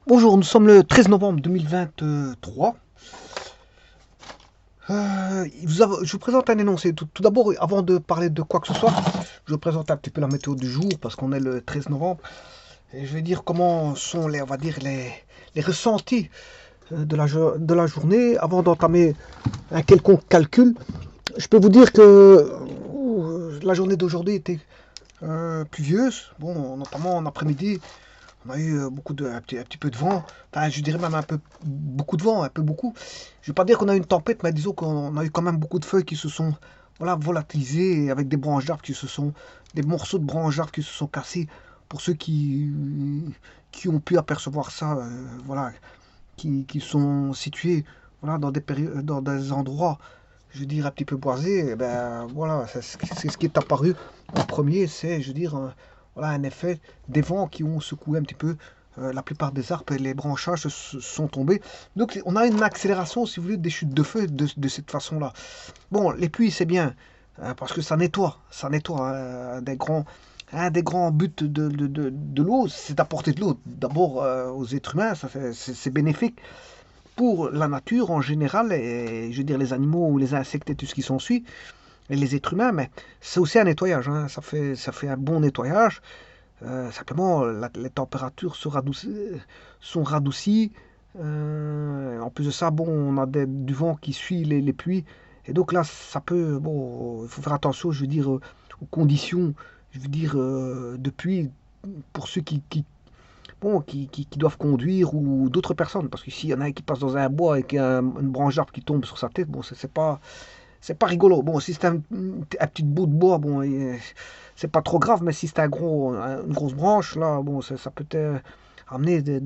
Bonjour, nous sommes le 13 novembre 2023. Je vous présente un énoncé. Tout d'abord, avant de parler de quoi que ce soit, je vous présente un petit peu la météo du jour parce qu'on est le 13 novembre. Et je vais dire comment sont on va dire les ressentis de la journée avant d'entamer un quelconque calcul. Je peux vous dire que la journée d'aujourd'hui était pluvieuse. Bon, notamment en après-midi, on a eu un petit peu de vent. Enfin, je dirais même un peu beaucoup de vent, un peu beaucoup. Je ne vais pas dire qu'on a eu une tempête, mais disons qu'on a eu quand même beaucoup de feuilles qui se sont volatilisées avec des branches d'arbres des morceaux de branches d'arbres qui se sont cassés. Pour ceux qui ont pu apercevoir ça, qui sont situés dans des endroits, je veux dire, un petit peu boisés, eh ben voilà, c'est ce qui est apparu en premier, c'est, je veux dire, un effet des vents qui ont secoué un petit peu la plupart des arbres et les branchages sont tombés. Donc on a une accélération, si vous voulez, des chutes de feu de cette façon-là. Bon, les pluies, c'est bien, parce que ça nettoie un des grands buts de l'eau, c'est d'apporter de l'eau. D'abord aux êtres humains, c'est bénéfique pour la nature en général, et je veux dire les animaux ou les insectes et tout ce qui s'ensuit, et les êtres humains, mais c'est aussi un nettoyage, hein, ça fait un bon nettoyage. Simplement, les températures sont radoucies. En plus de ça, bon, on a du vent qui suit les pluies. Et donc là, ça peut, bon, il faut faire attention, je veux dire, aux conditions, je veux dire, de pluie pour ceux bon, qui doivent conduire ou d'autres personnes. Parce que s'il y en a un qui passe dans un bois et qu'il y a une branche d'arbre qui tombe sur sa tête, bon, c'est pas rigolo. Bon, si c'est un petit bout de bois, bon, c'est pas trop grave, mais si c'est une grosse branche, là, bon, ça peut amener des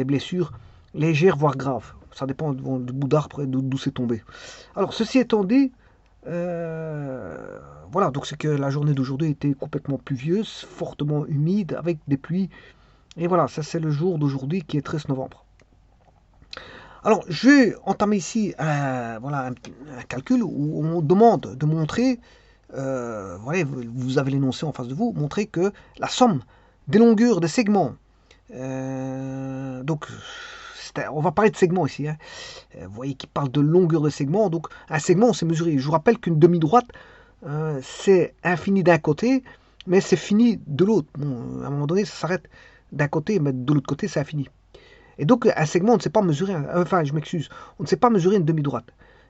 blessures légères, voire graves. Ça dépend du bout d'arbre et d'où c'est tombé. Alors, ceci étant dit, voilà, donc c'est que la journée d'aujourd'hui était complètement pluvieuse, fortement humide, avec des pluies. Et voilà, ça c'est le jour d'aujourd'hui qui est 13 novembre. Alors, je vais entamer ici un calcul où on demande de montrer, voilà, vous avez l'énoncé en face de vous, montrer que la somme des longueurs des segments, donc on va parler de segments ici, hein. Vous voyez qu'il parle de longueur de segment, donc un segment c'est mesuré. Je vous rappelle qu'une demi-droite, c'est infini d'un côté, mais c'est fini de l'autre. Bon, à un moment donné, ça s'arrête d'un côté, mais de l'autre côté, c'est infini. Et donc, un segment, on ne sait pas mesurer, enfin, je m'excuse, on ne sait pas mesurer une demi-droite.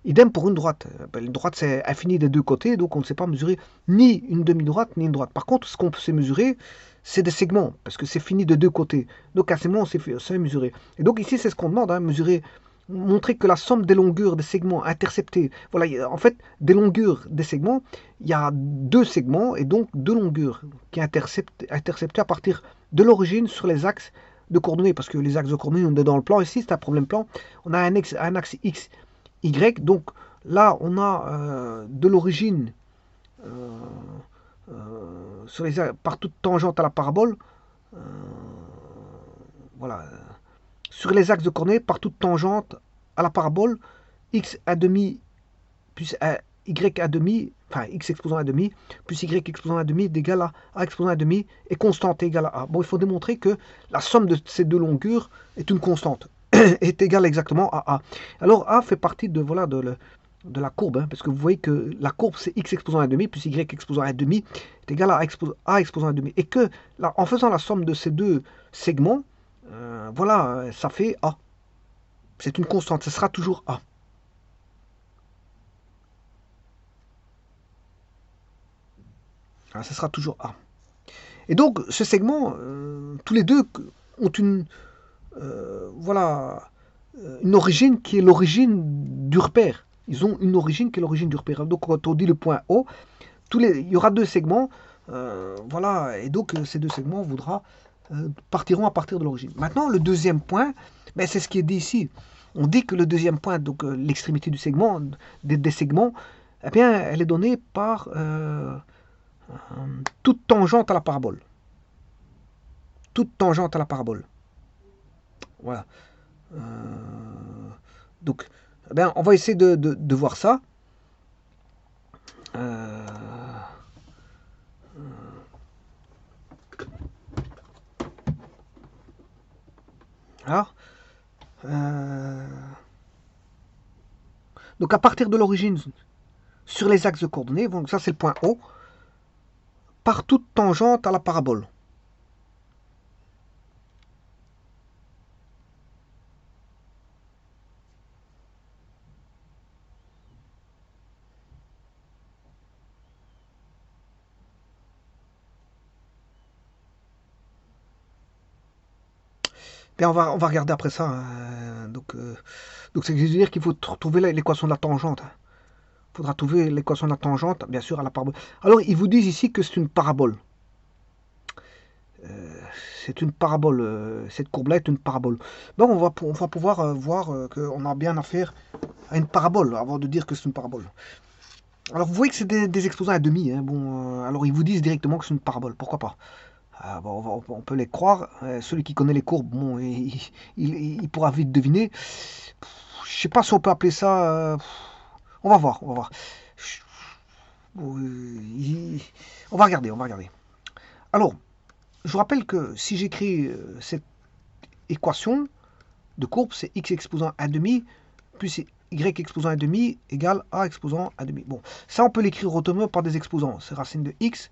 Idem pour une droite. Une droite, c'est infini des deux côtés, donc on ne sait pas mesurer ni une demi-droite, ni une droite. Par contre, ce qu'on sait mesurer, c'est des segments, parce que c'est fini de deux côtés. Donc, un segment, on sait mesurer. Et donc, ici, c'est ce qu'on demande, hein, mesurer, montrer que la somme des longueurs des segments interceptés, voilà, en fait, des longueurs des segments, il y a deux segments, et donc deux longueurs qui interceptées à partir de l'origine sur les axes de coordonnées, parce que les axes de coordonnées, on est dans le plan ici, c'est un problème plan. On a un axe X, Y, donc là, on a de l'origine euh, par toute tangente à la parabole, euh, voilà, sur les axes de coordonnées, par toute tangente à la parabole, X à demi plus Y à demi, enfin X exposant à demi, plus Y exposant à demi est égal à A exposant à demi, et constante est égale à A. Bon, il faut démontrer que la somme de ces deux longueurs est une constante, est égale exactement à A. Alors A fait partie de la courbe, hein, parce que vous voyez que la courbe c'est X exposant à demi, plus Y exposant à demi, est égal à A exposant à demi. Et que, là, en faisant la somme de ces deux segments, ça fait A. C'est une constante, ce sera toujours A. Ce sera toujours A. Et donc, ce segment, tous les deux ont voilà, une origine qui est l'origine du repère. Ils ont une origine qui est l'origine du repère. Donc, quand on dit le point O, il y aura deux segments, voilà, et donc ces deux segments partiront à partir de l'origine. Maintenant, le deuxième point, ben, c'est ce qui est dit ici. On dit que le deuxième point, donc l'extrémité du segment, des segments, eh bien, elle est donnée par toute tangente à la parabole. Toute tangente à la parabole. Voilà. Euh, donc, eh bien, on va essayer de voir ça. Euh, Voilà. Donc à partir de l'origine, sur les axes de coordonnées, donc ça c'est le point O, par toute tangente à la parabole. Bien, on va regarder après ça. Donc c'est dire qu'il faut trouver l'équation de la tangente. Il faudra trouver l'équation de la tangente, bien sûr, à la parabole. Alors, ils vous disent ici que c'est une parabole. C'est une parabole. Cette courbe-là est une parabole. Bon, on va pouvoir voir qu'on a bien affaire à une parabole avant de dire que c'est une parabole. Alors, vous voyez que c'est des exposants à demi. Hein. Bon, alors, ils vous disent directement que c'est une parabole. Pourquoi pas? Bon, on peut les croire. Celui qui connaît les courbes, bon, il pourra vite deviner. Je sais pas si on peut appeler ça. On va voir, on va voir. On va regarder, on va regarder. Alors, je vous rappelle que si j'écris cette équation de courbe, c'est x exposant 1,5 plus y exposant 1,5 égale a exposant 1,5. Bon, ça on peut l'écrire autrement par des exposants. C'est racine de x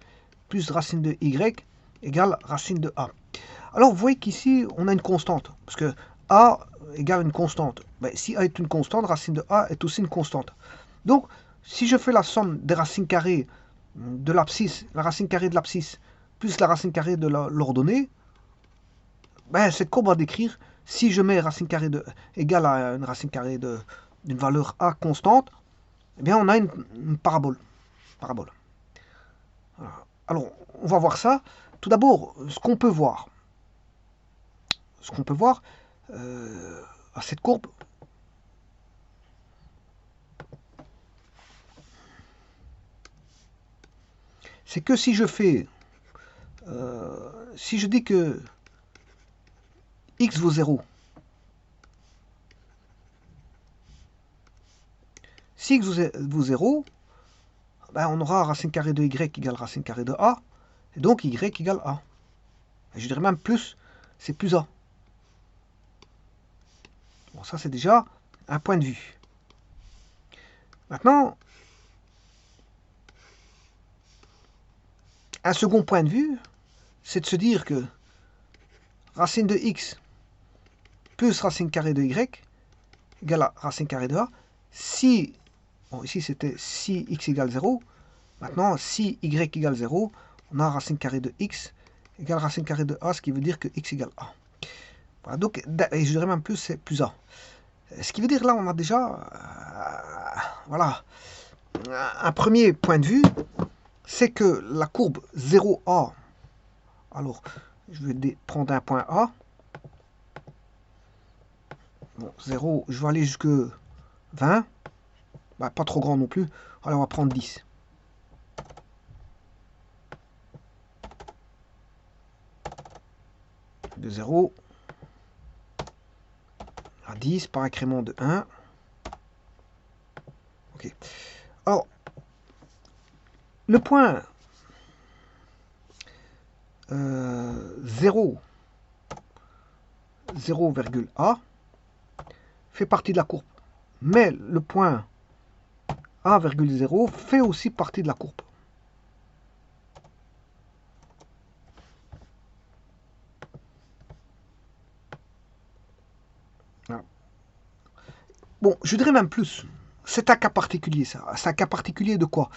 plus racine de y égale racine de a. Alors vous voyez qu'ici on a une constante, parce que a égale une constante. Ben, si a est une constante, racine de a est aussi une constante. Donc si je fais la somme des racines carrées de l'abscisse, la racine carrée de l'abscisse plus la racine carrée de l'ordonnée, ben, cette courbe va décrire, si je mets racine carrée de égale à une racine carrée d'une valeur a constante, eh bien on a une parabole. Voilà. Alors, on va voir ça. Tout d'abord, ce qu'on peut voir à cette courbe, c'est que si je dis que x vaut 0, si x vaut 0, ben on aura racine carrée de y égale racine carrée de a, et donc y égale a. Et je dirais même plus, c'est plus a. Bon, ça c'est déjà un point de vue. Maintenant, un second point de vue, c'est de se dire que racine de x plus racine carrée de y égale à racine carrée de a. Si, bon, ici c'était si x égale 0, maintenant si y égale 0, on a racine carrée de x égale racine carrée de a, ce qui veut dire que x égale a. Voilà, donc, et je dirais même plus, c'est plus a. Ce qui veut dire là, on a déjà voilà, un premier point de vue, c'est que la courbe 0a, alors je vais prendre un point A, bon, 0, je vais aller jusque 20, bah, pas trop grand non plus, alors on va prendre 10. De 0 à 10 par incrément de 1. Ok. Alors, le point 0, 0,A fait partie de la courbe. Mais le point A,0 fait aussi partie de la courbe. Voilà. Bon, je dirais même plus. C'est un cas particulier, ça. C'est un cas particulier de quoi?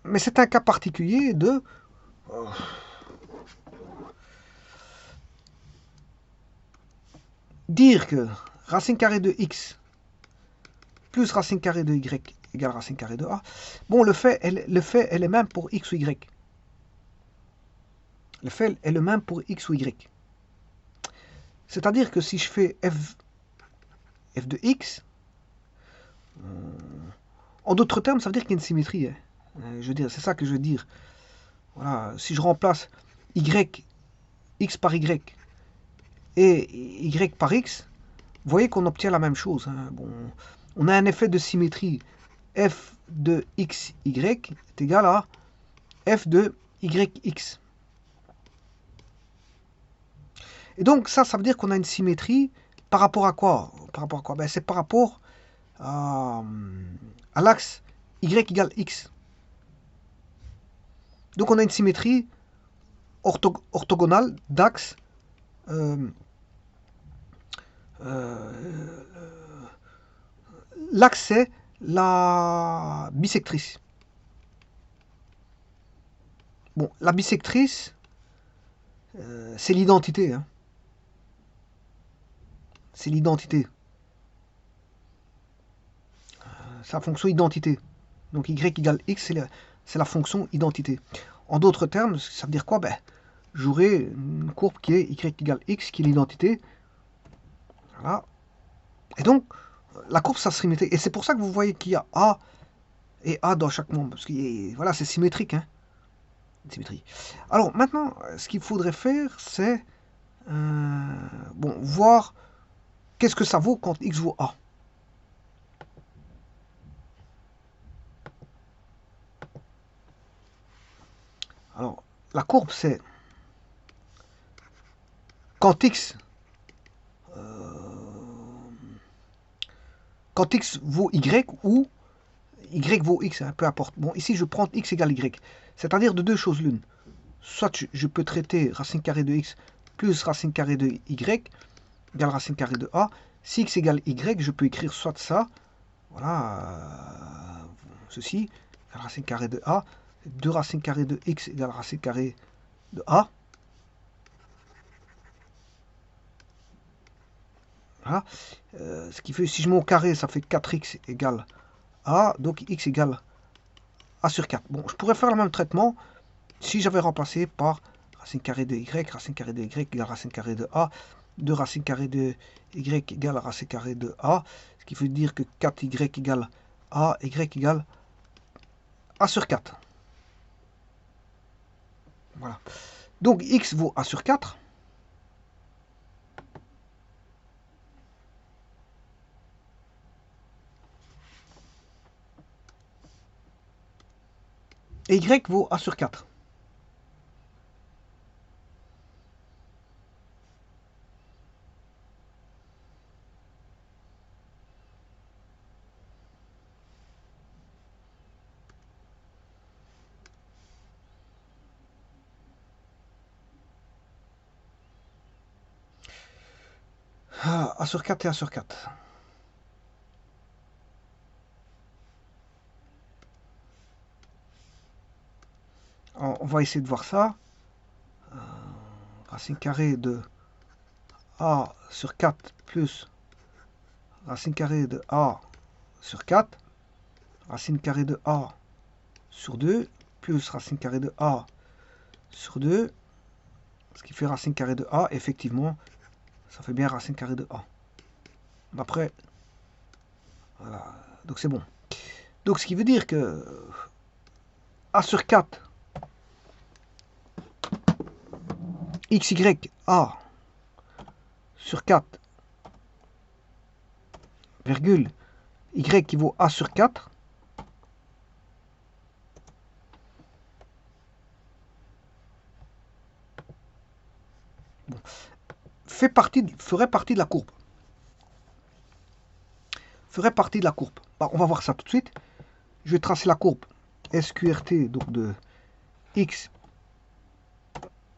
Mais c'est un cas particulier de... dire que racine carrée de x plus racine carrée de y égale racine carrée de a. Bon, le fait est le même pour x ou y. Le fait est le même pour x ou y. C'est-à-dire que si je fais f de x, en d'autres termes, ça veut dire qu'il y a une symétrie. Hein. Je veux dire, c'est ça que je veux dire. Voilà, si je remplace y, x par y et y par x, vous voyez qu'on obtient la même chose. Hein. Bon, on a un effet de symétrie. F de xy est égal à f de yx. Et donc ça veut dire qu'on a une symétrie par rapport à quoi? Par rapport à quoi? Ben, c'est par rapport à l'axe y égale x. Donc on a une symétrie orthogonale d'axe l'axe c'est la bisectrice. Bon, la bisectrice, c'est l'identité. Hein. C'est l'identité. C'est la fonction identité. Donc y égale x, c'est la fonction identité. En d'autres termes, ça veut dire quoi? Ben, j'aurai une courbe qui est y égale x, qui est l'identité. Voilà. Et donc, la courbe, ça se symétrie. Et c'est pour ça que vous voyez qu'il y a A et A dans chaque membre. Parce que voilà, c'est symétrique. Hein. Symétrie. Alors maintenant, ce qu'il faudrait faire, c'est bon, voir qu'est-ce que ça vaut quand x vaut A. Alors, la courbe, c'est quand x vaut y ou y vaut x, hein, peu importe. Bon, ici, je prends x égale y. C'est-à-dire de deux choses l'une. Soit je peux traiter racine carrée de x plus racine carrée de y égale racine carrée de a. Si x égale y, je peux écrire soit ça, voilà, ceci, égale racine carrée de a, 2 racine carrée de x égale racine carrée de a. Voilà. Ce qui fait, si je mets au carré, ça fait 4x égale a, donc x égale a sur 4. Bon, je pourrais faire le même traitement si j'avais remplacé par racine carrée de y, racine carrée de y égale racine carrée de a, 2 racine carrée de y égale racine carrée de a, ce qui veut dire que 4y égale a, y égale a sur 4. Voilà. Donc x vaut a sur 4. Et y vaut a sur 4. A sur 4 et A sur 4. Alors, on va essayer de voir ça. Racine carrée de A sur 4 plus racine carrée de A sur 4. Racine carrée de A sur 2 plus racine carrée de A sur 2. Ce qui fait racine carrée de A. Effectivement, ça fait bien racine carrée de A. Après, voilà. Donc c'est bon. Donc ce qui veut dire que A sur 4 xy a sur 4 virgule y qui vaut a sur 4 bon, ferait partie de la courbe. Ferait partie de la courbe. Bon, on va voir ça tout de suite. Je vais tracer la courbe SQRT donc de x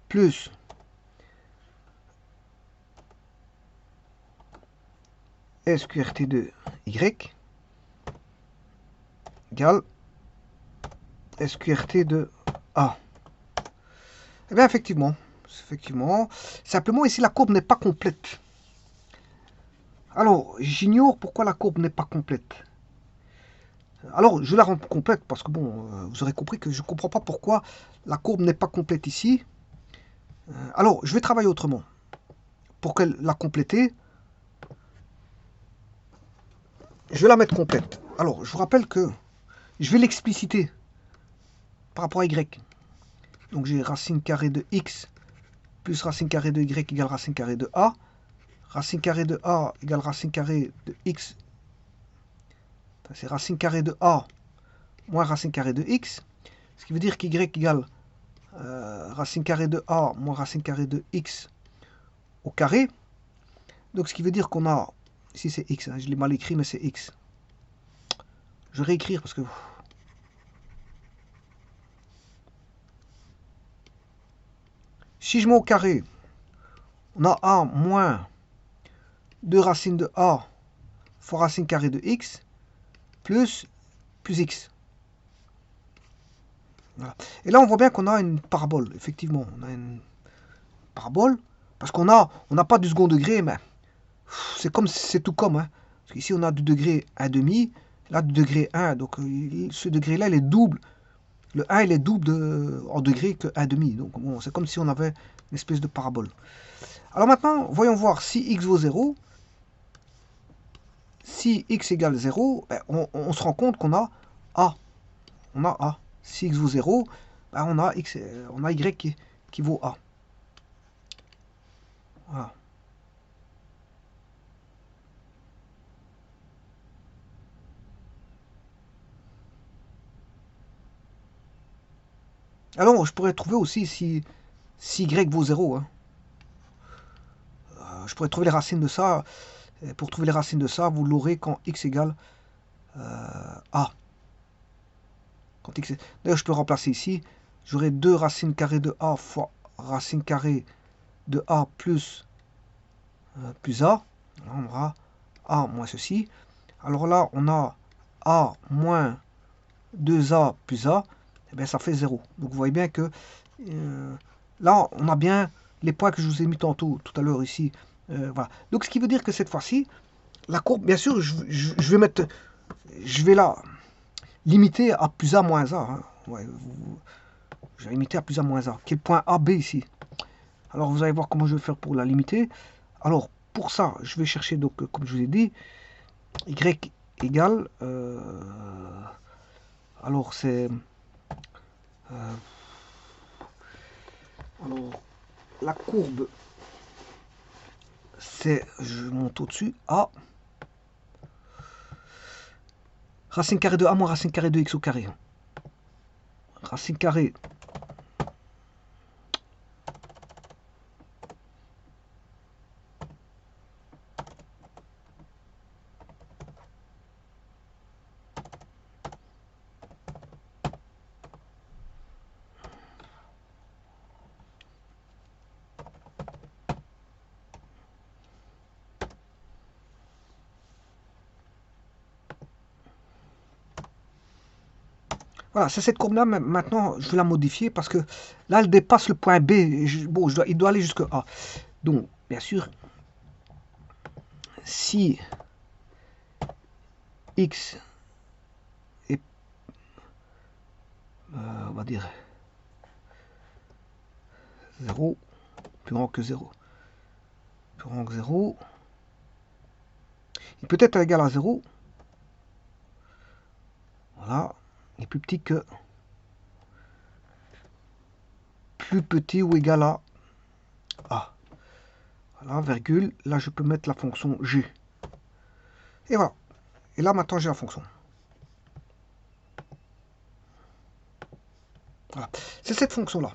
plus SQRT de y égale SQRT de a. Et bien effectivement, simplement ici la courbe n'est pas complète. Alors, j'ignore pourquoi la courbe n'est pas complète. Alors, je la rends complète parce que, bon, vous aurez compris que je ne comprends pas pourquoi la courbe n'est pas complète ici. Alors, je vais travailler autrement. Pour qu'elle la compléter, je vais la mettre complète. Alors, je vous rappelle que je vais l'expliciter par rapport à y. Donc, j'ai racine carrée de x plus racine carrée de y égale racine carrée de a. Racine carrée de a égale racine carrée de x. C'est racine carrée de a moins racine carrée de x. Ce qui veut dire qu'y égale racine carrée de a moins racine carrée de x au carré. Donc ce qui veut dire qu'on a, ici c'est x, hein, je l'ai mal écrit mais c'est x. Je vais réécrire parce que... Si je mets au carré, on a a moins 2 racines de a fois racine carrée de x plus x. Voilà. Et là on voit bien qu'on a une parabole, effectivement. On a une parabole, parce qu'on n'a pas du second degré, mais c'est comme, c'est tout comme. Hein. Parce qu'ici on a du degré 1,5, là du degré 1, donc ce degré-là il est double. Le 1 il est double en degré que 1,5. Donc bon, c'est comme si on avait une espèce de parabole. Alors maintenant, voyons voir si x vaut 0. Si x égale 0, ben, on se rend compte qu'on a a. On a a. Si x vaut 0, ben, on a y qui vaut a. Voilà. Alors, je pourrais trouver aussi si y vaut 0. Hein. Je pourrais trouver les racines de ça. Et pour trouver les racines de ça, vous l'aurez quand x égale a. D'ailleurs, je peux remplacer ici. J'aurai 2 racines carrées de a fois racine carrée de a plus a. On aura a moins ceci. Alors là, on a a moins 2a plus a. Et bien, ça fait 0. Donc, vous voyez bien que là, on a bien les points que je vous ai mis tantôt, tout à l'heure ici. Voilà. Donc, ce qui veut dire que cette fois-ci, la courbe, bien sûr, je vais la limiter à plus a moins a. Hein. Ouais, je vais limiter à plus a moins a, qui est le point AB ici. Alors, vous allez voir comment je vais faire pour la limiter. Alors, pour ça, je vais chercher, donc, comme je vous ai dit, y égale... alors, c'est... alors, la courbe, c'est... Je monte au-dessus, a... Racine carrée de a moins racine carrée de x au carré. Racine carrée voilà, c'est cette courbe-là, mais maintenant, je vais la modifier parce que là, elle dépasse le point B. Bon, il doit aller jusqu'à A. Donc, bien sûr, si x est, on va dire, 0, plus grand que 0, plus grand que 0, il peut être égal à 0, voilà, il est plus petit que, plus petit ou égal à A. Voilà, virgule, là je peux mettre la fonction g. Et voilà. Et là maintenant j'ai la fonction. Voilà. C'est cette fonction-là.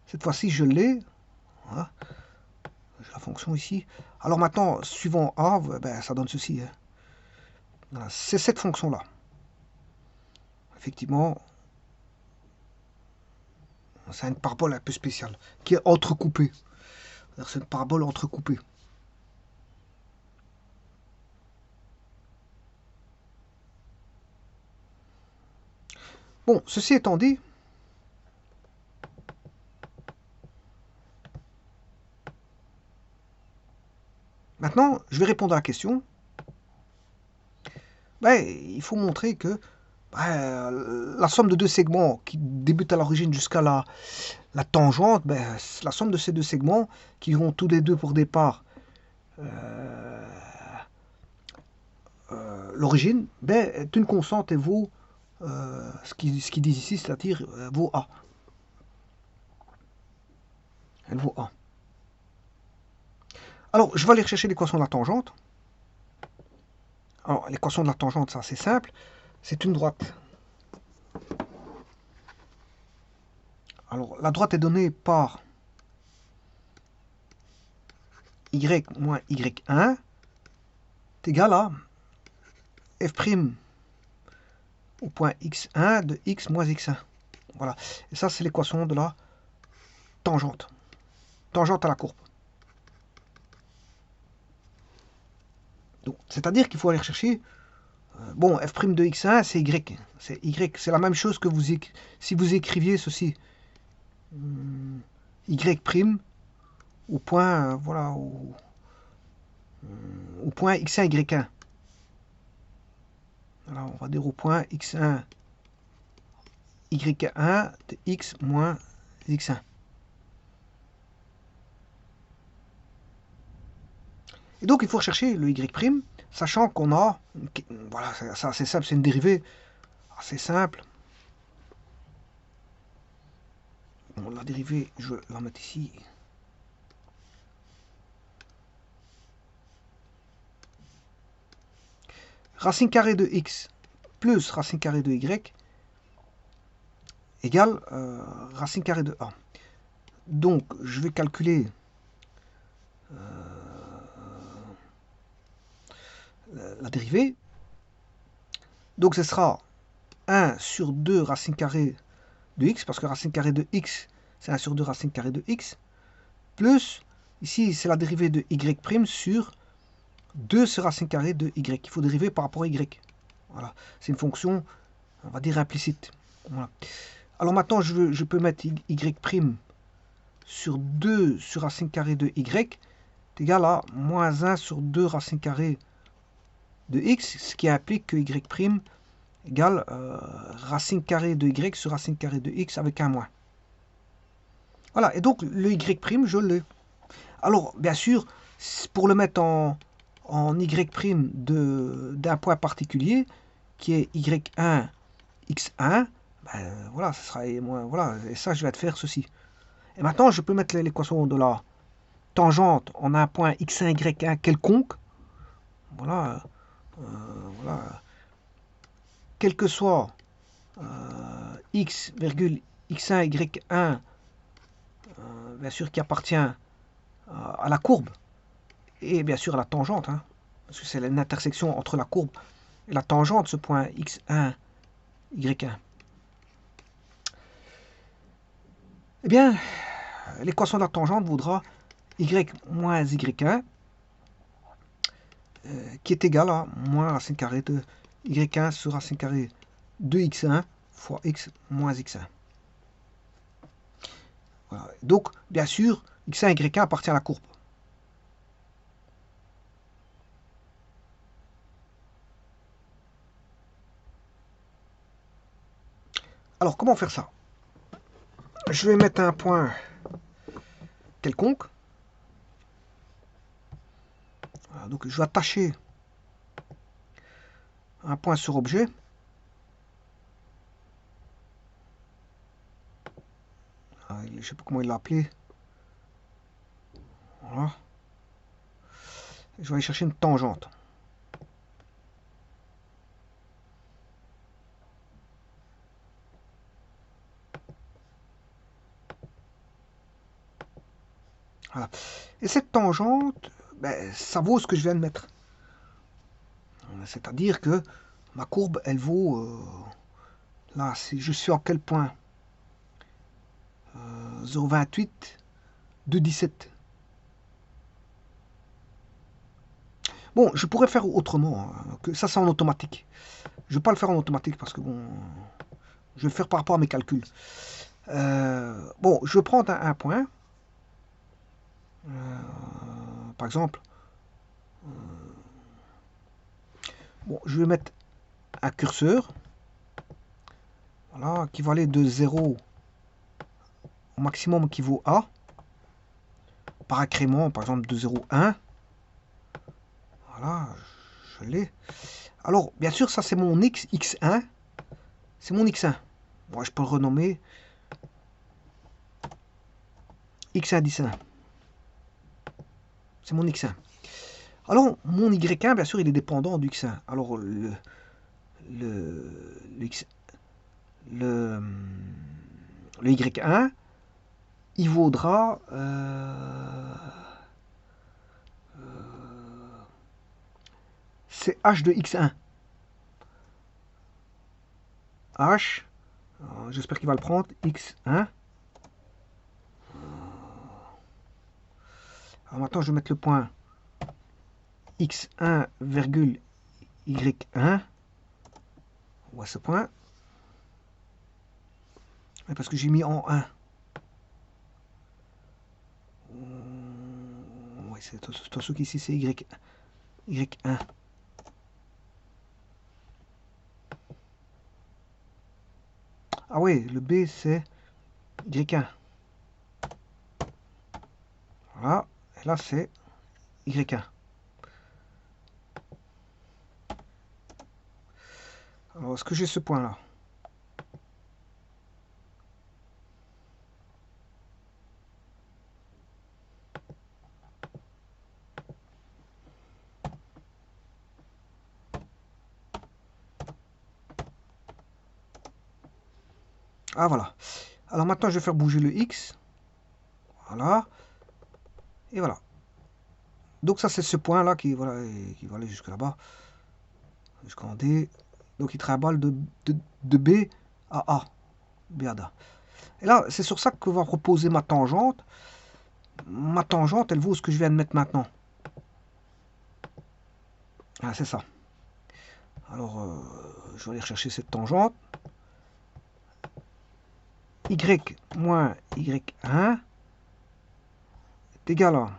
Cette fois-ci je l'ai. Voilà. J'ai la fonction ici. Alors maintenant, suivant A, ben, ça donne ceci. Hein. Voilà. C'est cette fonction-là. Effectivement, c'est une parabole un peu spéciale, qui est entrecoupée. C'est une parabole entrecoupée. Bon, ceci étant dit, maintenant, je vais répondre à la question. Ben, il faut montrer que la somme de deux segments qui débutent à l'origine jusqu'à la tangente, ben, la somme de ces deux segments qui ont tous les deux pour départ l'origine, ben, est une constante et vaut ce qu'ils disent ici, c'est-à-dire vaut A. Elle vaut A. Alors, je vais aller chercher l'équation de la tangente. Alors, l'équation de la tangente, ça c'est simple. C'est une droite. Alors, la droite est donnée par y moins y1 est égal à f' au point x1 de x moins x1. Voilà. Et ça, c'est l'équation de la tangente. Tangente à la courbe. C'est-à-dire qu'il faut aller chercher... bon, f' de x1, c'est y. C'est y. C'est la même chose que si vous écriviez ceci. Y' au point... voilà, au point x1, y1. Alors, on va dire au point x1, y1 de x moins x1. Et donc, il faut rechercher le y', sachant qu'on a... voilà, c'est assez simple, c'est une dérivée assez simple. Bon, la dérivée, je vais la mettre ici. Racine carrée de x plus racine carrée de y égale racine carrée de a. Donc, je vais calculer la dérivée. Donc, ce sera 1 sur 2 racine carrée de x, parce que racine carrée de x, c'est 1 sur 2 racine carrée de x, plus, ici, c'est la dérivée de y' sur 2 sur racine carrée de y. Il faut dériver par rapport à y. Voilà, c'est une fonction, on va dire, implicite. Voilà. Alors maintenant, je peux mettre y' sur 2 sur racine carrée de y est égal à moins 1 sur 2 racine carrée de x, ce qui implique que y' égale racine carrée de y sur racine carrée de x avec un moins. Voilà, et donc le y', je l'ai. Alors, bien sûr, pour le mettre en y' d'un point particulier, qui est y1, x1, ben, voilà, ça sera moins, voilà, et ça, je vais te faire ceci. Et maintenant, je peux mettre l'équation de la tangente en un point x1, y1 quelconque. Voilà, voilà. Quel que soit x, x1, y1, bien sûr qui appartient à la courbe, et bien sûr à la tangente, hein, parce que c'est l'intersection entre la courbe et la tangente, ce point x1, y1. Eh bien, l'équation de la tangente vaudra y moins y1, qui est égal à moins racine carrée de y1 sur racine carrée de x1 fois x moins x1. Voilà. Donc, bien sûr, x1 et y1 appartient à la courbe. Alors, comment faire ça? Je vais mettre un point quelconque. Voilà, donc, je vais attacher un point sur objet. Je ne sais pas comment il l'a appelé. Voilà. Je vais aller chercher une tangente. Voilà. Et cette tangente, ben, ça vaut ce que je viens de mettre. C'est-à-dire que ma courbe, elle vaut... là, je suis à quel point 0,28 de 17. Bon, je pourrais faire autrement, hein, que ça c'est en automatique. Je ne vais pas le faire en automatique parce que bon, je vais le faire par rapport à mes calculs. Bon, je vais prendre un point. Par exemple, bon, je vais mettre un curseur. Voilà, qui va aller de 0 au maximum qui vaut A. Par incrément, par exemple, de 0,1. Voilà, je l'ai. Alors, bien sûr, ça c'est mon x1. C'est mon x1. Bon, je peux le renommer x1 10. C'est mon x1. Alors, mon y1, bien sûr, il est dépendant du x1. Alors, le y1, il vaudra c'est h de x1. H, j'espère qu'il va le prendre, x1. Alors maintenant, je vais mettre le point x1, y1. On voit ce point. Parce que j'ai mis en 1. Oui, c'est ce qu'ici, c'est y1. Ah oui, le B, c'est y1. Voilà. Et là, c'est y1. Alors, est-ce que j'ai ce point-là? Ah, voilà. Alors maintenant, je vais faire bouger le X. Voilà. Et voilà. Donc ça, c'est ce point-là qui, voilà, qui va aller jusque là-bas. Jusqu'en D. Donc il trimballe de B à A. B à A. Et là, c'est sur ça que va reposer ma tangente. Ma tangente, elle vaut ce que je viens de mettre maintenant. Ah, c'est ça. Alors, je vais aller rechercher cette tangente. Y moins Y1 est égal à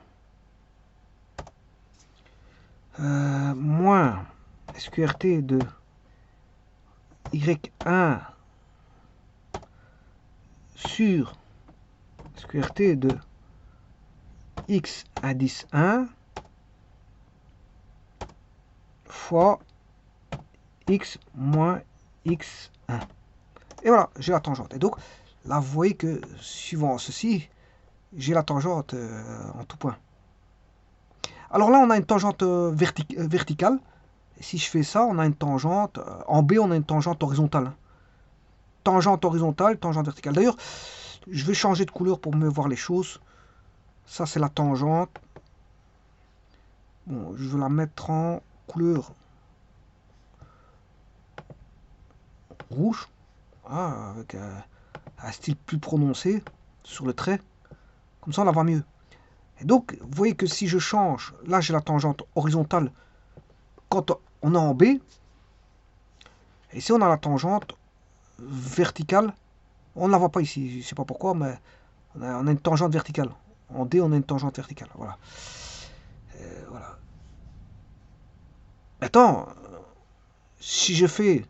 moins SQRT de Y1 sur SQRT de X indice 1 fois X moins X1. Et voilà, j'ai la tangente. Et donc, là, vous voyez que, suivant ceci, j'ai la tangente en tout point. Alors là, on a une tangente verticale. Et si je fais ça, on a une tangente. En B, on a une tangente horizontale. Tangente horizontale, tangente verticale. D'ailleurs, je vais changer de couleur pour mieux voir les choses. Ça, c'est la tangente. Bon, je vais la mettre en couleur rouge. Ah, avec un style plus prononcé sur le trait. Comme ça, on la voit mieux. Et donc, vous voyez que si je change, là, j'ai la tangente horizontale quand on est en B. Et ici, on a la tangente verticale. On ne la voit pas ici, je ne sais pas pourquoi, mais on a une tangente verticale. En D, on a une tangente verticale. Voilà. Voilà. Maintenant, si je fais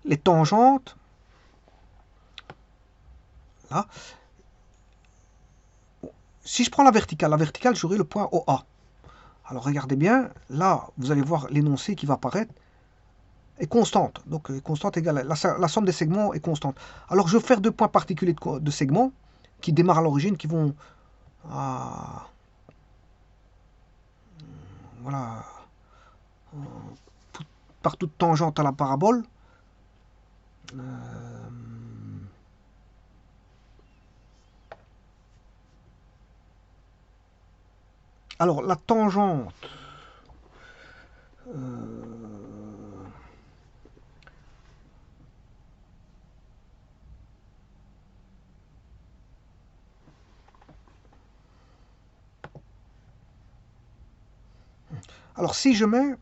les tangentes, là, si je prends la verticale, j'aurai le point OA. Alors regardez bien, là, vous allez voir l'énoncé qui va apparaître est constante. Donc constante égale, la somme des segments est constante. Alors je vais faire deux points particuliers de segments qui démarrent à l'origine, qui vont à, voilà, par toute tangente à la parabole. Alors la tangente alors si je mets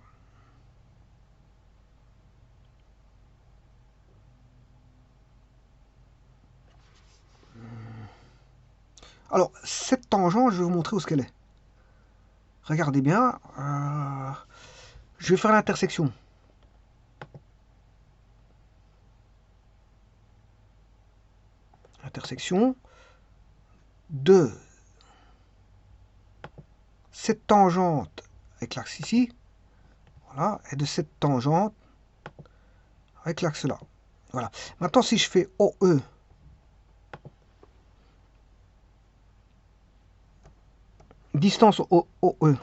alors cette tangente, je vais vous montrer où ce qu'elle est. Regardez bien, je vais faire l'intersection. Intersection de cette tangente avec l'axe ici, voilà, et de cette tangente avec l'axe là. Voilà. Maintenant, si je fais OE, distance OE,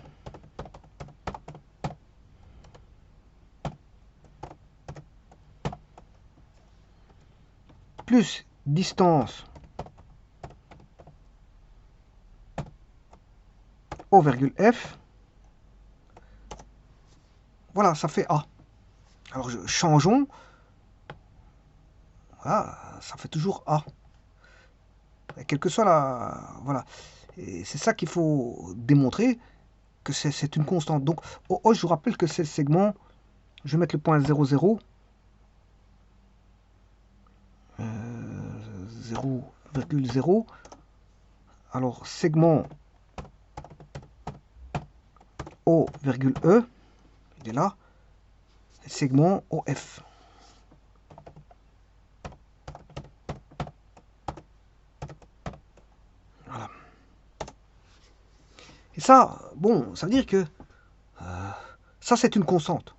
plus distance O virgule F. Voilà, ça fait A. Alors, changeons. Voilà, ça fait toujours A. Et quelle que soit la... Voilà. Et c'est ça qu'il faut démontrer, que c'est une constante. Donc, OH, je vous rappelle que c'est le segment... Je vais mettre le point 0, 0. 0,0. Alors, segment O, E, il est là. Segment OF. Voilà. Et ça, bon, ça veut dire que ça, c'est une constante.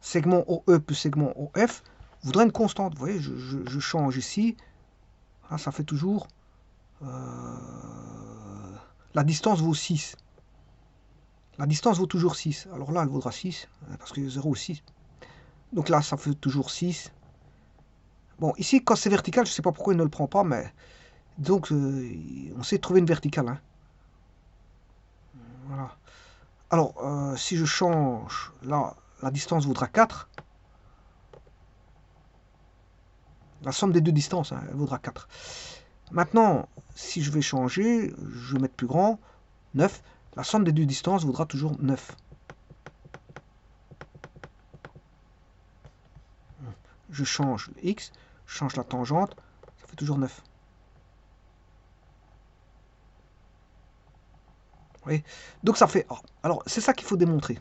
Segment OE plus segment OF voudrait une constante. Vous voyez, je change ici. Là, ça fait toujours... la distance vaut 6. La distance vaut toujours 6. Alors là, elle vaudra 6, parce que 0, 6. Donc là, ça fait toujours 6. Bon, ici, quand c'est vertical, je ne sais pas pourquoi il ne le prend pas, mais... Donc, on sait trouver une verticale. Hein. Voilà. Alors, si je change, là, la distance vaudra 4. La somme des deux distances, hein, elle vaudra 4. Maintenant, si je vais changer, je vais mettre plus grand, 9. La somme des deux distances vaudra toujours 9. Je change le x, je change la tangente, ça fait toujours 9. Vous voyez? Donc ça fait A. Alors, c'est ça qu'il faut démontrer.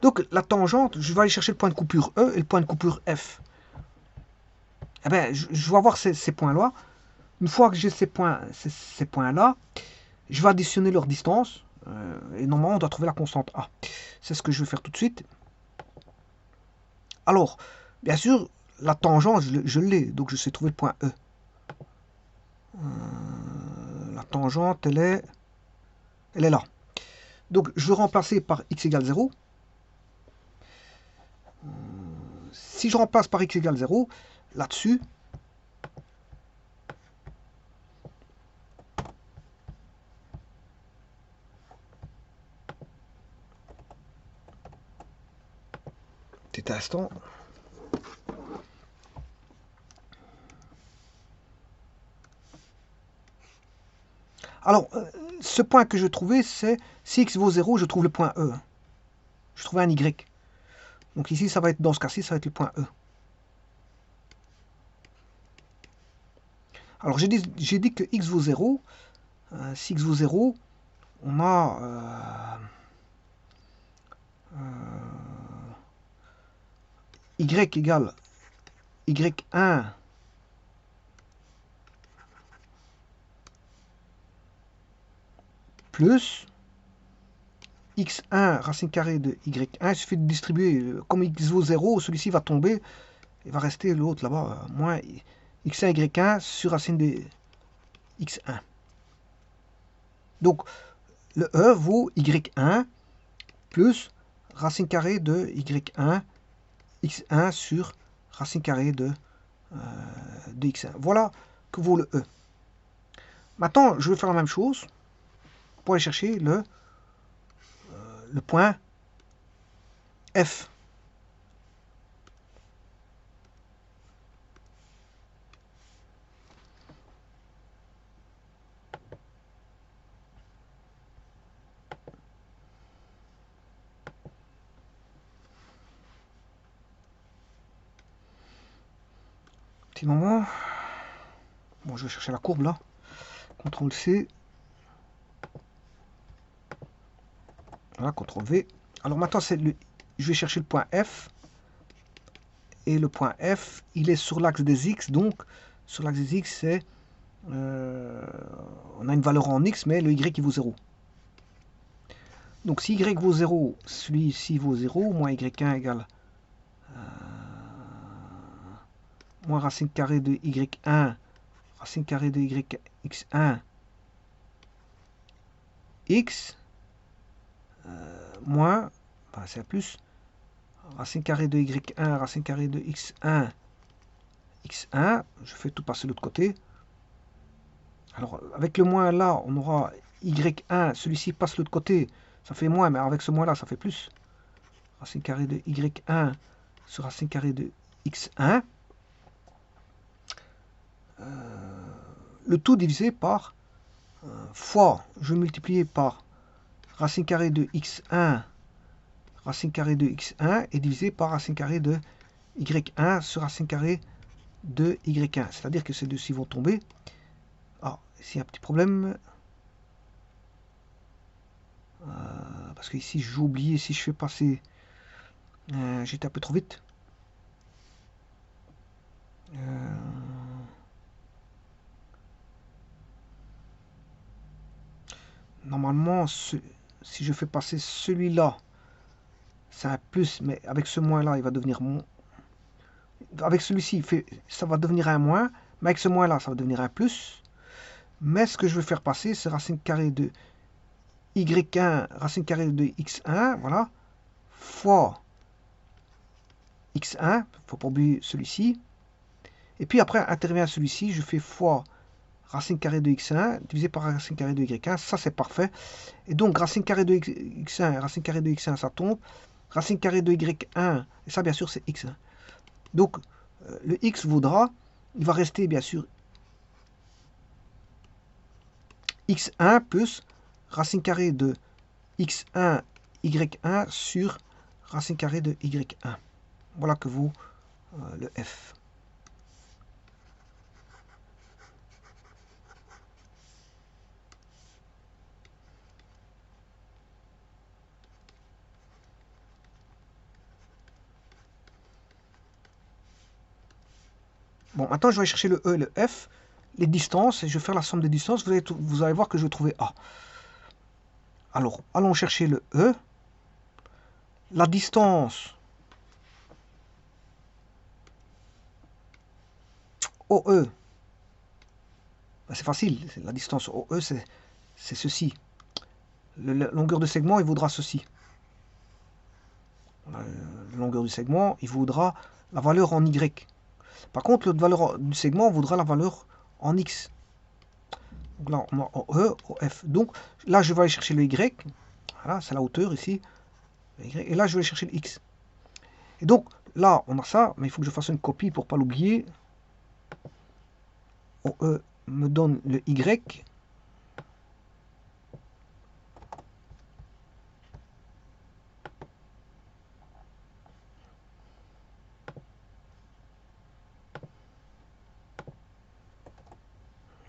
Donc, la tangente, je vais aller chercher le point de coupure E et le point de coupure F. Eh bien, je vais avoir ces points-là. Une fois que j'ai ces points-là, je vais additionner leur distance. Et normalement, on doit trouver la constante A. C'est ce que je vais faire tout de suite. Alors, bien sûr, la tangente, je l'ai. Donc, je sais trouver le point E. La tangente, elle est là. Donc, je vais remplacer par x égale 0. Si je remplace par x égale 0, là-dessus, petit instant. Alors, ce point que je trouvais, c'est si x vaut 0, je trouve le point E. Je trouve un y. Donc ici, ça va être, dans ce cas-ci, ça va être le point E. Alors, j'ai dit que x vaut 0. Si x vaut 0, on a y égale y1 plus x1 racine carrée de y1. Il suffit de distribuer. Comme x vaut 0, celui-ci va tomber. Il va rester l'autre là-bas, moins x1 y1 sur racine de x1. Donc, le E vaut y1 plus racine carrée de y1 x1 sur racine carrée de x1. Voilà que vaut le E. Maintenant, je vais faire la même chose pour aller chercher le point F. Petit moment. Bon, je vais chercher la courbe là. CTRL C. Voilà, CTRL V. Alors maintenant, je vais chercher le point F. Et le point F, il est sur l'axe des X. Donc, sur l'axe des X, c'est... on a une valeur en X, mais le Y qui vaut 0. Donc, si Y vaut 0, celui-ci vaut 0, moins Y1 égale... moins racine carrée de Y1, racine carrée de YX1, X, moins, c'est un plus, racine carrée de Y1, racine carrée de X1, x1, je fais tout passer de l'autre côté. Alors, avec le moins là, on aura y1, celui-ci passe de l'autre côté, ça fait moins, mais avec ce moins là, ça fait plus. Racine carrée de y1 sur racine carrée de x1. Le tout divisé par fois, je vais multiplier par racine carrée de x1, racine carrée de x1 est divisé par racine carrée de y1 sur racine carrée de y1. C'est-à-dire que ces deux-ci vont tomber. Ah, ici, un petit problème. Parce que ici, j'ai oublié, si je fais passer... j'étais un peu trop vite. Normalement, si je fais passer celui-là, c'est un plus, mais avec ce moins-là, il va devenir moins. Avec celui-ci, ça va devenir un moins, mais avec ce moins-là, ça va devenir un plus. Mais ce que je vais faire passer, c'est racine carrée de y1, racine carrée de x1, voilà, fois x1, il ne faut pas oublier celui-ci. Et puis après, intervient celui-ci, je fais fois racine carrée de x1 divisé par racine carrée de y1, ça c'est parfait. Et donc racine carrée de x1 et racine carrée de x1, ça tombe. Racine carrée de y1, et ça bien sûr c'est x1. Donc le x vaudra, il va rester bien sûr x1 plus racine carrée de x1 y1 sur racine carrée de y1. Voilà que vaut le f. Bon, maintenant je vais chercher le E et le F, les distances, et je vais faire la somme des distances. Vous allez voir que je vais trouver A. Alors, allons chercher le E. La distance OE, c'est facile, la distance OE, c'est ceci. La longueur de segment, il vaudra ceci. La longueur du segment, il vaudra la valeur en Y. Par contre, l'autre valeur du segment vaudra la valeur en X. Donc là, on a OE, OF. Donc là, je vais aller chercher le Y. Voilà, c'est la hauteur ici. Et là, je vais aller chercher le X. Et donc, là, on a ça, mais il faut que je fasse une copie pour ne pas l'oublier. OE me donne le Y.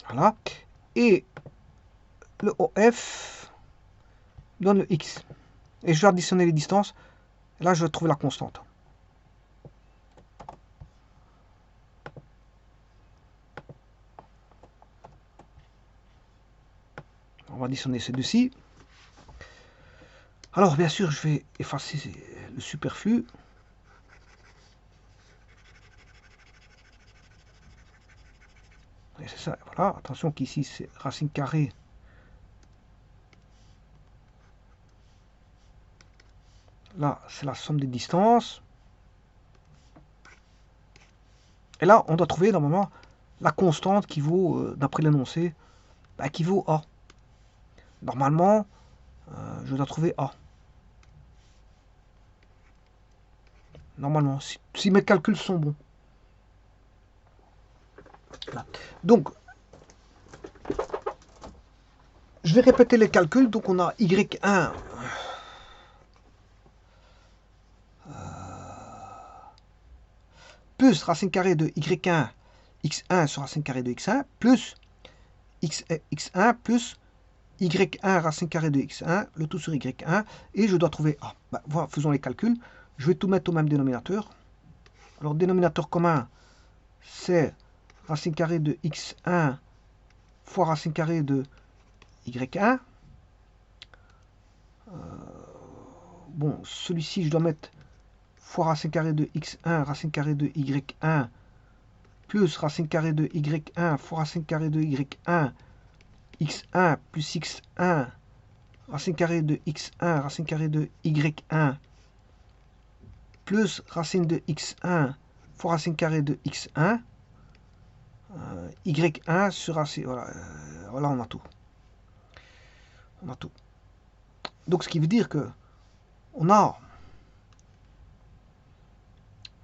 Voilà. Et le OF donne le X. Et je vais additionner les distances. Et là, je vais trouver la constante. On va additionner ces deux-ci. Alors, bien sûr, je vais effacer le superflu. Et c'est ça, voilà. Attention qu'ici, c'est racine carrée. Là, c'est la somme des distances. Et là, on doit trouver normalement la constante qui vaut, d'après l'énoncé, qui vaut A. Normalement, je dois trouver A. Normalement, si mes calculs sont bons. Voilà. Donc, je vais répéter les calculs. Donc, on a Y1 plus racine carrée de Y1 x1 sur racine carrée de x1 plus x1 plus y1 racine carrée de x1, le tout sur y1, et je dois trouver A. Voilà, faisons les calculs. Je vais tout mettre au même dénominateur. Alors, dénominateur commun, c'est racine carrée de x1 fois racine carrée de y1. Bon, celui-ci, je dois mettre fois racine carrée de x1, racine carrée de y1, plus racine carrée de y1 fois racine carrée de y1, x1 plus x1, racine carrée de x1, racine carrée de y1, plus racine de x1 fois racine carrée de x1, Y1 sur AC. Voilà, voilà, on a tout. On a tout. Donc ce qui veut dire que on a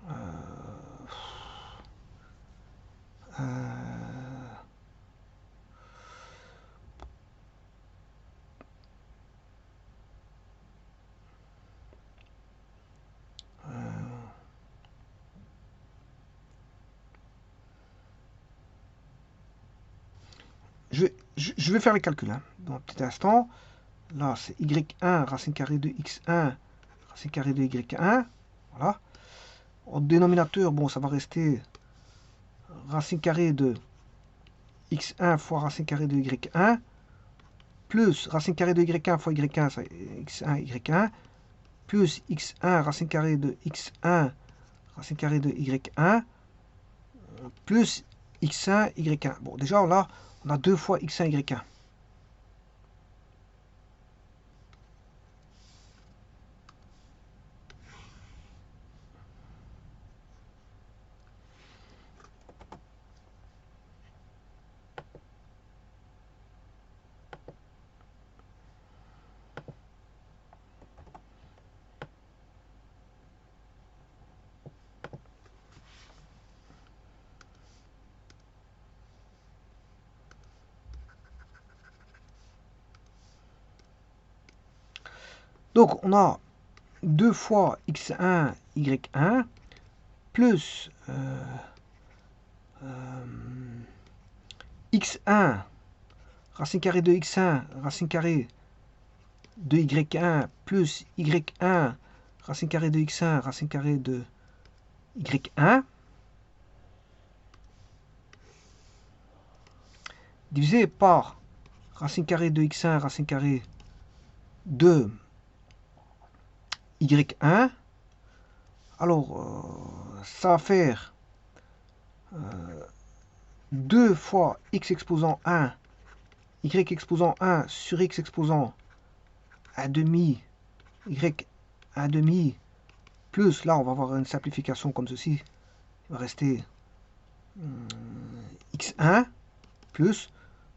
euh, je vais faire les calculs hein, dans un petit instant. Là, c'est y1 racine carrée de x1 racine carrée de y1. Voilà. Au dénominateur, bon, ça va rester racine carrée de x1 fois racine carrée de y1 plus racine carrée de y1 fois y1, ça x1, y1, plus x1 racine carrée de x1 racine carrée de y1 plus x1, y1. Bon, déjà, là, on a 2 fois x1, y1. Donc, on a 2 fois x1, y1, plus x1, racine carrée de x1, racine carrée de y1, plus y1, racine carrée de x1, racine carrée de y1, divisé par racine carrée de x1, racine carrée de y1. Alors, ça va faire 2 fois x exposant 1, y exposant 1 sur x exposant 1 demi, y 1 demi, plus, là, on va avoir une simplification comme ceci. Il va rester x1, plus,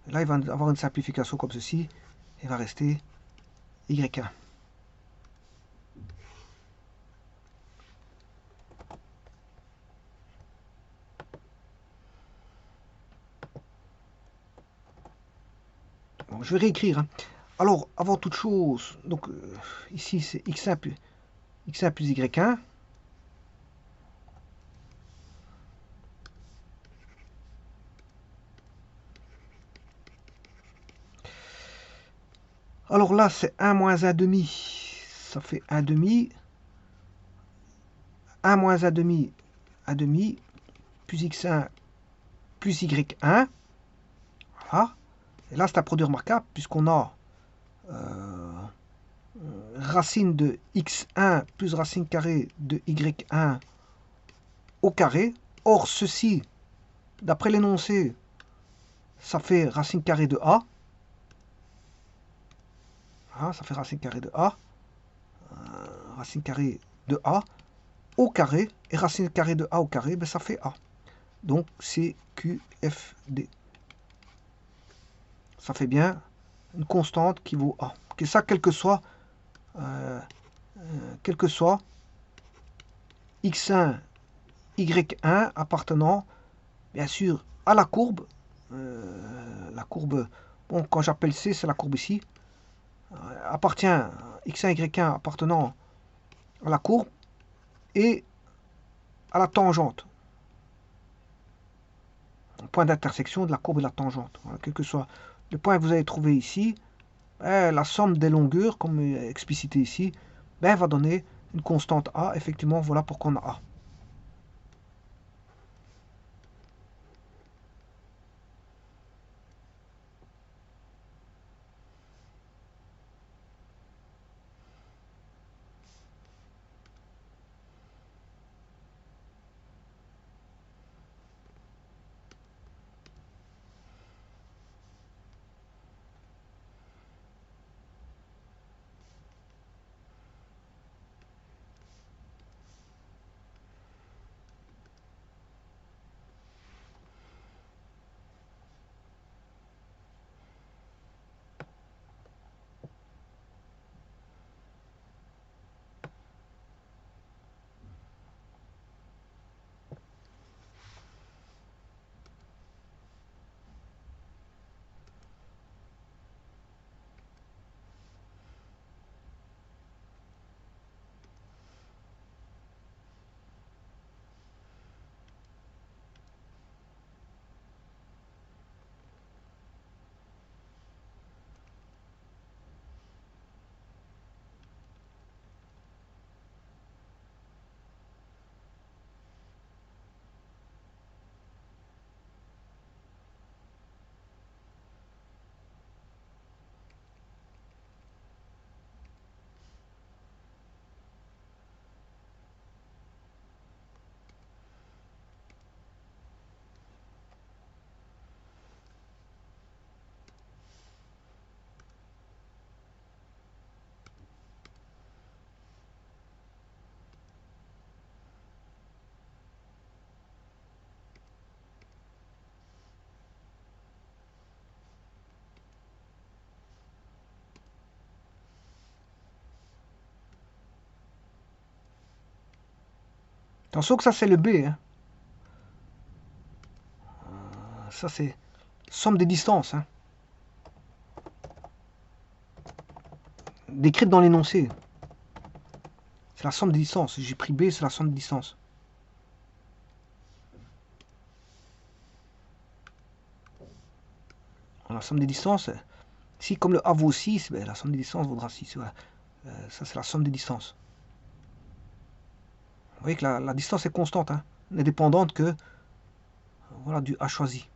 là, il va avoir une simplification comme ceci. Il va rester y1. Bon, je vais réécrire. Hein. Alors, avant toute chose, donc ici c'est x1 plus y1. Alors là, c'est 1 moins 1 demi. Ça fait 1 demi. 1 moins 1 demi, 1 demi, plus x1 plus y1. Voilà. Et là, c'est un produit remarquable puisqu'on a racine de x1 plus racine carrée de y1 au carré. Or, ceci, d'après l'énoncé, ça fait racine carrée de a. Voilà, ça fait racine carrée de a. Racine carrée de a au carré. Et racine carrée de a au carré, ben, ça fait a. Donc, c'est QFD. Ça fait bien une constante qui vaut a. Que ça, quel que soit x1, y1 appartenant, bien sûr, à la courbe, bon, quand j'appelle C, c'est la courbe ici, appartient x1, y1 appartenant à la courbe et à la tangente. Point d'intersection de la courbe et de la tangente. Voilà, quel que soit le point que vous avez trouvé ici, la somme des longueurs, comme explicité ici, va donner une constante A. Effectivement, voilà pourquoi on a A. Attention que ça c'est le B. Hein. Ça c'est somme des distances. Hein. Décrite dans l'énoncé. C'est la somme des distances. J'ai pris B, c'est la somme des distances. La somme des distances, si comme le A vaut 6, ben, la somme des distances vaudra 6. Voilà. Ça c'est la somme des distances. Vous voyez que la distance est constante, hein, n'est dépendante que voilà, du A choisi.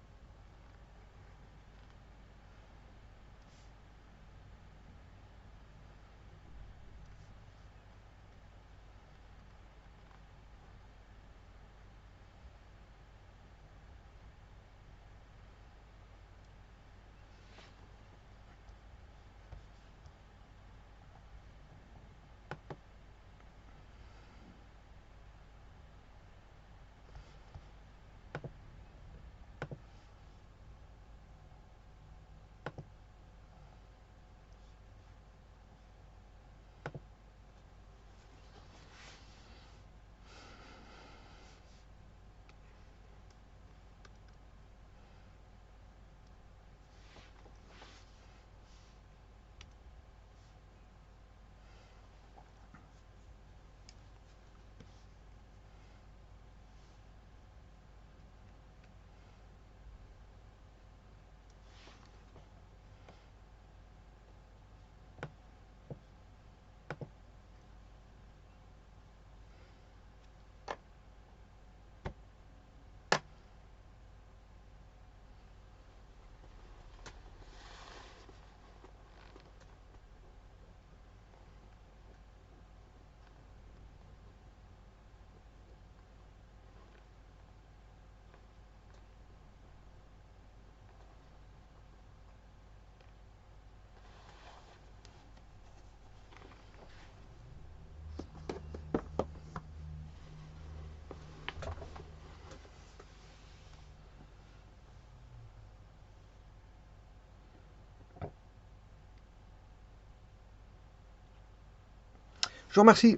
Je vous remercie.